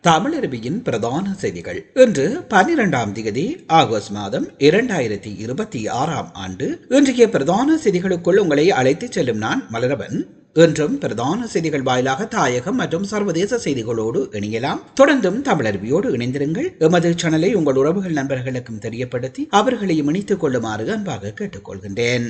தமிழருவியின் பிரதான செய்திகள். இன்று 12ஆம் தேதி ஆகஸ்ட் மாதம் 2026 ஆண்டு. இன்றைய பிரதான செய்திகளுக்குள் உங்களை அழைத்துச் செல்லும் நான் மலரவன். இன்றும் பிரதான செய்திகள் வாயிலாக தாயகம் மற்றும் சர்வதேச செய்திகளோடு இணையலாம். தொடர்ந்தும் தமிழருவியோடு இணைந்திருங்கள். எமது சேனலை உங்கள் உறவுகள் நண்பர்களுக்கும் தெரியப்படுத்தி அவர்களையும் இணைத்துக் கொள்ளுமாறு அன்பாக கேட்டுக்கொள்கின்றேன்.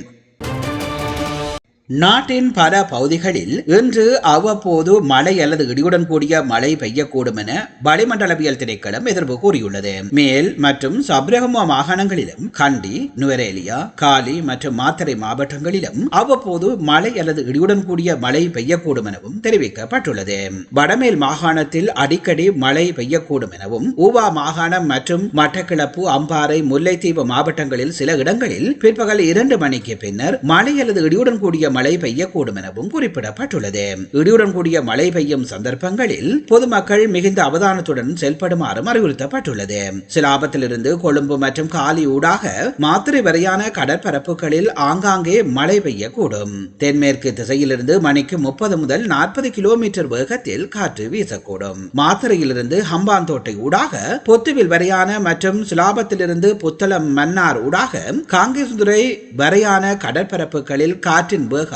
நாட்டின் பல பகுதிகளில் இன்று அவ்வப்போது மழை அல்லது இடியுடன் கூடிய மழை பெய்யக்கூடும் என வளிமண்டலவியல் திணைக்களம் எதிர்ப்பு கூறியுள்ளது. மேல் மற்றும் சப்ரகமுவ மாகாணங்களிலும் கண்டி, நுவரேலியா, காலி மற்றும் மாத்தறை மாவட்டங்களிலும் அவ்வப்போது மழை அல்லது இடியுடன் கூடிய மழை பெய்யக்கூடும் எனவும் தெரிவிக்கப்பட்டுள்ளது. வடமேல் மாகாணத்தில் அடிக்கடி மழை பெய்யக்கூடும் எனவும், ஊவா மாகாணம் மற்றும் மட்டக்களப்பு, அம்பாறை, முல்லைத்தீவு மாவட்டங்களில் சில இடங்களில் பிற்பகல் 2 மணிக்கு பின்னர் மழை அல்லது இடியுடன் கூடிய மழை பெய்யக்கூடும் எனவும் குறிப்பிடப்பட்டுள்ளது. இடியுடன் கூடிய மழை பெய்யும் சந்தர்ப்பங்களில் பொதுமக்கள் மிகுந்த அவதானத்துடன் செயல்படுமாறு அறிவுறுத்தப்பட்டுள்ளது. சிலாபத்திலிருந்து கொழும்பு மற்றும் காலி ஊடாக மாத்திரை வரையான கடற்பரப்புகளில் ஆங்காங்கே மழை பெய்யக்கூடும். தென்மேற்கு திசையிலிருந்து மணிக்கு 30 முதல் 40 கிலோமீட்டர் வேகத்தில் காற்று வீசக்கூடும். மாத்திரையிலிருந்து ஹம்பாந்தோட்டை ஊடாக பொத்துவில் வரையான மற்றும் சிலாபத்திலிருந்து புத்தளம் மன்னார் ஊடாக காங்கேசுந்துறை வரையான கடற்பரப்புகளில் காற்றின் வேகம்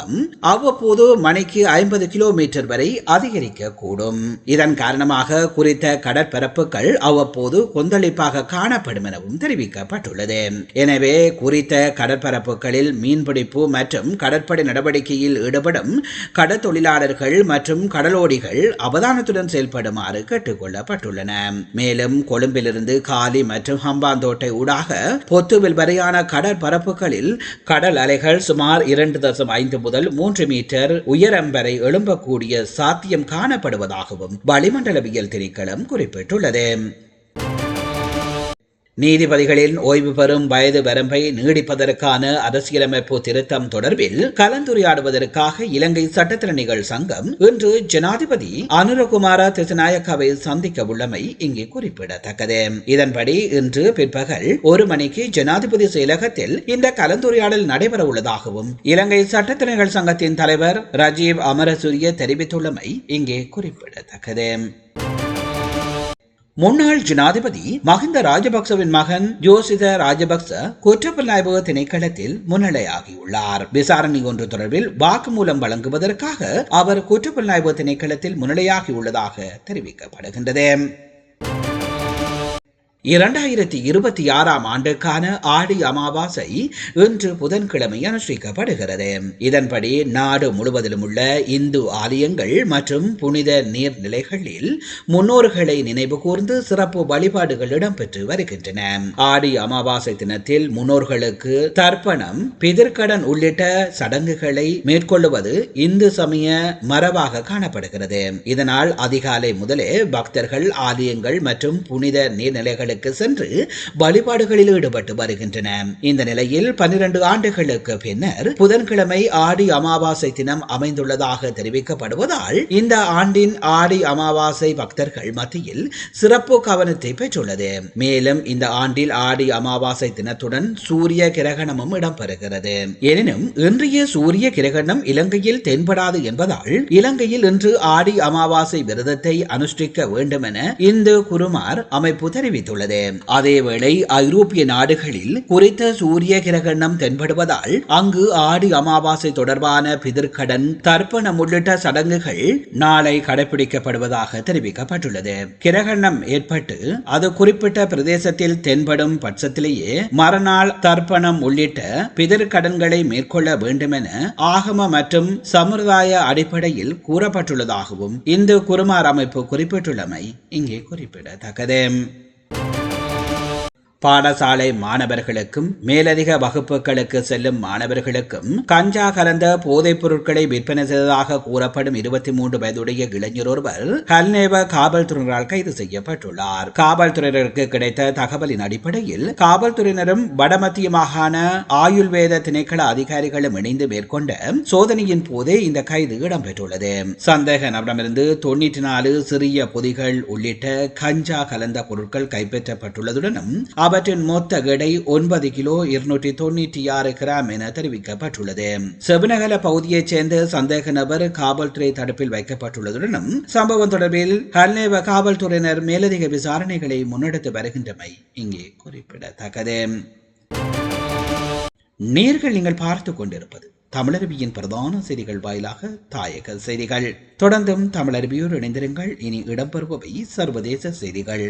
அவ்வப்போது மணிக்கு 50 கிலோமீட்டர் வரை அதிகரிக்கக்கூடும். இதன் காரணமாக குறித்த கடற்பரப்புகள் அவ்வப்போது கொந்தளிப்பாக காணப்படும் எனவும் தெரிவிக்கப்பட்டுள்ளது. எனவே குறித்த கடற்பரப்புகளில் மீன்பிடிப்பு மற்றும் கடற்படை நடவடிக்கையில் ஈடுபடும் கடற்தொழிலாளர்கள் மற்றும் கடலோடிகள் அவதானத்துடன் செயல்படுமாறு கேட்டுக் கொள்ளப்பட்டுள்ளன. மேலும் கொழும்பிலிருந்து காலி மற்றும் ஹம்பாந்தோட்டை ஊடாக பொத்துவில் வரையான கடற்பரப்புகளில் கடல் அலைகள் சுமார் 2.5 முதல் 3 மீட்டர் உயரம் வரை எழும்பக்கூடிய சாத்தியம் காணப்படுவதாகவும் வளிமண்டலவியல் திணைக்களம் குறிப்பிட்டுள்ளது. நீதிபதிகளின் ஓய்வு பெறும் வயது வரம்பை நீடிப்பதற்கான அரசியலமைப்பு திருத்தம் தொடர்பில் கலந்துரையாடுவதற்காக இலங்கை சட்டத்திறனிகள் சங்கம் இன்று ஜனாதிபதி அனுரகுமார திசாநாயக்காவை சந்திக்க உள்ளமை இங்கே குறிப்பிடத்தக்கது. இதன்படி இன்று பிற்பகல் 1 மணிக்கு ஜனாதிபதி செயலகத்தில் இந்த கலந்துரையாடல் நடைபெற உள்ளதாகவும் இலங்கை சட்டத்திறனிகள் சங்கத்தின் தலைவர் ராஜீவ் அமரசூரிய தெரிவித்துள்ளமை இங்கே குறிப்பிடத்தக்கது. முன்னாள் ஜனாதிபதி மஹிந்த ராஜபக்சவின் மகன் யோசித ராஜபக்ச குற்றப்புலனாய்வு திணைக்களத்தில் முன்னிலையாகியுள்ளார். விசாரணை ஒன்று தொடர்பில் வாக்குமூலம் வழங்குவதற்காக அவர் குற்றப்புலனாய்வு திணைக்களத்தில் முன்னிலையாகியுள்ளதாக தெரிவிக்கப்படுகின்றது. 2026 ஆண்டுக்கான ஆடி அமாவாசை இன்று புதன்கிழமை அனுஷ்டிக்கப்படுகிறது. இதன்படி நாடு முழுவதிலும் உள்ள இந்து ஆலயங்கள் மற்றும் புனித நீர்நிலைகளில் முன்னோர்களை நினைவு கூர்ந்து சிறப்பு வழிபாடுகள் இடம்பெற்று வருகின்றன. ஆடி அமாவாசை தினத்தில் முன்னோர்களுக்கு தர்ப்பணம், பிதிர்க்கடன் உள்ளிட்ட சடங்குகளை மேற்கொள்ளுவது இந்து சமய மரபாக காணப்படுகிறது. இதனால் அதிகாலை முதலே பக்தர்கள் ஆலயங்கள் மற்றும் புனித நீர்நிலைகளுக்கு சென்று வழிபாடுகளில் ஈடுபட்டு வருகின்றன. இந்த நிலையில் 12 ஆண்டுகளுக்கு பின்னர் புதன்கிழமை ஆடி அமாவாசை தினம் அமைந்துள்ளதாக தெரிவிக்கப்படுவதால் இந்த ஆண்டின் ஆடி அமாவாசை பக்தர்கள் மத்தியில் சிறப்பு கவனத்தை பெற்றுள்ளது. மேலும் இந்த ஆண்டில் ஆடி அமாவாசை தினத்துடன் சூரிய கிரகணமும் இடம்பெறுகிறது. எனினும் இன்றைய சூரிய கிரகணம் இலங்கையில் தென்படாது என்பதால் இலங்கையில் இன்று ஆடி அமாவாசை விரதத்தை அனுஷ்டிக்க வேண்டும் என இந்து குருமார் அமைப்பு தெரிவித்துள்ளது. அதேவேளை ஐரோப்பிய நாடுகளில் குறித்த சூரிய கிரகணம் தென்படுவதால் அங்கு ஆடி அமாவாசை தொடர்பான பிதிர்க்கடன், தர்ப்பணம் உள்ளிட்ட சடங்குகள் நாளை கடைபிடிக்கப்படுவதாக தெரிவிக்கப்பட்டுள்ளது. கிரகணம் ஏற்பட்டு அது குறிப்பிட்ட பிரதேசத்தில் தென்படும் பட்சத்திலேயே மறுநாள் தர்ப்பணம் உள்ளிட்ட பிதிர்க்கடன்களை மேற்கொள்ள வேண்டும் என ஆகம மற்றும் சம்பிரதாய அடிப்படையில் கூறப்பட்டுள்ளதாகவும் இந்து குருமார் அமைப்பு குறிப்பிட்டுள்ளமை இங்கே குறிப்பிடத்தக்கது. பாடசாலை மாணவர்களுக்கும் மேலதிக வகுப்புகளுக்கு செல்லும் மாணவர்களுக்கும் கஞ்சா கலந்த போதைப் பொருட்களை விற்பனை செய்ததாக கூறப்படும் 23 வயதுடைய இளைஞர் ஒருவர் ஹல்நேவ காவல்துறையினரால் கைது செய்யப்பட்டுள்ளார். காவல்துறையினருக்கு கிடைத்த தகவலின் அடிப்படையில் காவல்துறையினரும் வடமத்திய மாகாண ஆயுள்வேத திணைக்கள அதிகாரிகளும் இணைந்து மேற்கொண்ட சோதனையின் போதே இந்த கைது இடம்பெற்றுள்ளது. சந்தேக நபரிடமிருந்து 94 சிறிய பொதிகள் உள்ளிட்ட கஞ்சா கலந்த பொருட்கள் கைப்பற்றப்பட்டுள்ளதுடனும் அவர் அவற்றின் மொத்த எடை 9 கிலோ 296 கிராம் என தெரிவிக்கப்பட்டுள்ளது. செபனகல பகுதியைச் சேர்ந்த சந்தேக நபர் காவல்துறை தடுப்பில் வைக்கப்பட்டுள்ளதுடனும் சம்பவம் தொடர்பில் ஹல்நேவ காவல்துறையினர் மேலதிக விசாரணைகளை முன்னெடுத்து வருகின்றமை இங்கே குறிப்பிடத்தக்கது. நீங்கள் பார்த்துக் கொண்டிருப்பது தமிழருவியின் பிரதான செய்திகள் வாயிலாக தாயக செய்திகள். தொடர்ந்தும் தமிழருவியோடு இணைந்திருங்கள். இனி இடம்பெறுபவை சர்வதேச செய்திகள்.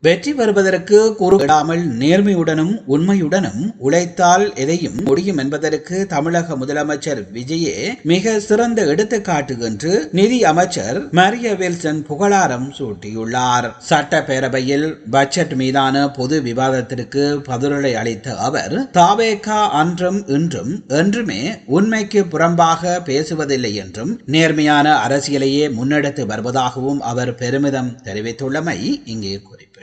வெற்றி பெறுவதற்கு குறுக்கிடாமல் நேர்மையுடனும் உண்மையுடனும் உழைத்தால் எதையும் முடியும் என்பதற்கு தமிழக முதலமைச்சர் விஜயே மிக சிறந்த எடுத்துக்காட்டு என்று நிதி அமைச்சர் மரிய வில்சன் புகழாரம் சூட்டியுள்ளார். சட்டப்பேரவையில் பட்ஜெட் மீதான பொது விவாதத்திற்கு பதிலளி அளித்த அவர், தாவேகா அன்றும் இன்றும் என்றுமே உண்மைக்கு புறம்பாக பேசுவதில்லை என்றும் நேர்மையான அரசியலையே முன்னெடுத்து வருவதாகவும் அவர் பெருமிதம் தெரிவித்துள்ளமை இங்கே குறிப்பிட்டார்.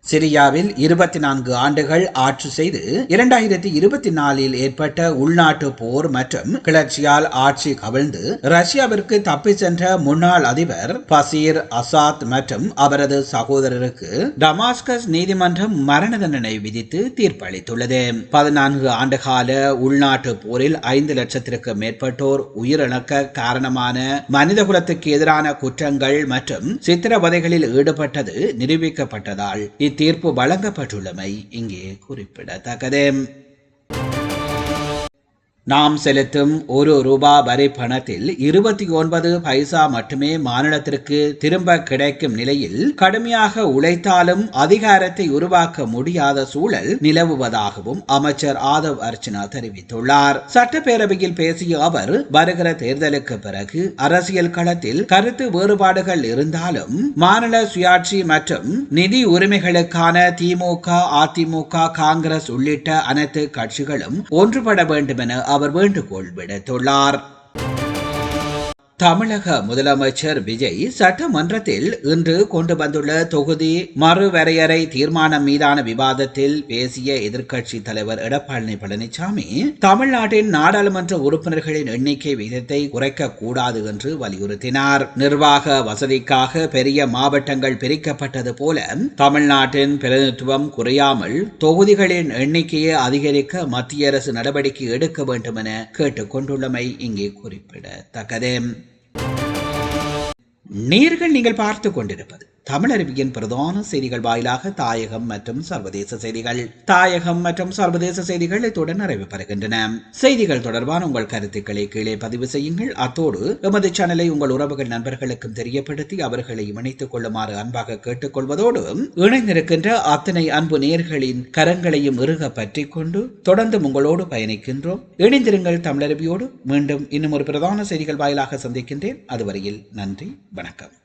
சிரியாவில் 24 ஆண்டுகள் ஆட்சி செய்து 2024 ஏற்பட்ட உள்நாட்டு போர் மற்றும் கிளர்ச்சியால் ஆட்சி கவிழ்ந்து ரஷ்யாவிற்கு தப்பி சென்ற முன்னாள் அதிபர் பசீர் அசாத் மற்றும் அவரது சகோதரருக்கு டமாஸ்கஸ் நீதிமன்றம் மரண தண்டனை விதித்து தீர்ப்பளித்துள்ளது. 14 ஆண்டுகால உள்நாட்டு போரில் 5 லட்சத்திற்கு மேற்பட்டோர் உயிரிழக்க காரணமான மனிதகுலத்துக்கு எதிரான குற்றங்கள் மற்றும் சித்திரவதைகளில் ஈடுபட்டது நிரூபிக்கப்பட்டதால் தீர்ப்பு வழங்கப்பட்டுள்ளமை இங்கே குறிப்பிடத்தக்கது. நாம் செலுத்தும் ₹1 வரி பணத்தில் 29 பைசா மட்டுமே மாநிலத்திற்கு திரும்ப கிடைக்கும் நிலையில் கடுமையாக உழைத்தாலும் அதிகாரத்தை உருவாக்க முடியாத சூழல் நிலவுவதாகவும் அமைச்சர் ஆதவ் அர்ச்சனா தெரிவித்துள்ளார். சட்டப்பேரவையில் பேசிய அவர், வருகிற தேர்தலுக்கு பிறகு அரசியல் களத்தில் கருத்து வேறுபாடுகள் இருந்தாலும் மாநில சுயாட்சி மற்றும் நிதி உரிமைகளுக்கான திமுக, அதிமுக, காங்கிரஸ் உள்ளிட்ட அனைத்து கட்சிகளும் ஒன்றுபட வேண்டும் என அவர் வேண்டுகோள் விடுத்துள்ளார். தமிழக முதலமைச்சர் விஜய் சட்டமன்றத்தில் இன்று கொண்டு வந்துள்ள தொகுதி மறுவரையறை தீர்மானம் மீதான விவாதத்தில் பேசிய எதிர்க்கட்சி தலைவர் எடப்பாடி பழனிசாமி, தமிழ்நாட்டின் நாடாளுமன்ற உறுப்பினர்களின் எண்ணிக்கை விகிதத்தை குறைக்க கூடாது என்று வலியுறுத்தினார். நிர்வாக வசதிக்காக பெரிய மாவட்டங்கள் பிரிக்கப்பட்டது போல தமிழ்நாட்டின் பிரதிநிதித்துவம் குறையாமல் தொகுதிகளின் எண்ணிக்கையை அதிகரிக்க மத்திய அரசு நடவடிக்கை எடுக்க வேண்டும் என கேட்டுக் கொண்டுள்ளமை இங்கே குறிப்பிடத்தக்கது. நீங்கள் பார்த்துக் கொண்டிருப்பது தமிழருவியின் பிரதான செய்திகள் வாயிலாக தாயகம் மற்றும் சர்வதேச செய்திகள். தாயகம் மற்றும் சர்வதேச செய்திகள் இத்துடன் நிறைவு பெறுகின்றன. செய்திகள் தொடர்பான உங்கள் கருத்துக்களை கீழே பதிவு செய்யுங்கள். அத்தோடு எமது சேனலை உங்கள் உறவுகள் நண்பர்களுக்கும் தெரியப்படுத்தி அவர்களை இணைத்துக் கொள்ளுமாறு அன்பாக கேட்டுக்கொள்வதோடு, இணைந்திருக்கின்ற அத்தனை அன்பு நேயர்களின் கரங்களையும் இறுக பற்றி கொண்டு தொடர்ந்து உங்களோடு பயணிக்கின்றோம். இணைந்திருங்கள் தமிழருவியோடு. மீண்டும் இன்னும் ஒரு பிரதான செய்திகள் வாயிலாக சந்திக்கின்றேன். அதுவரையில் நன்றி, வணக்கம்.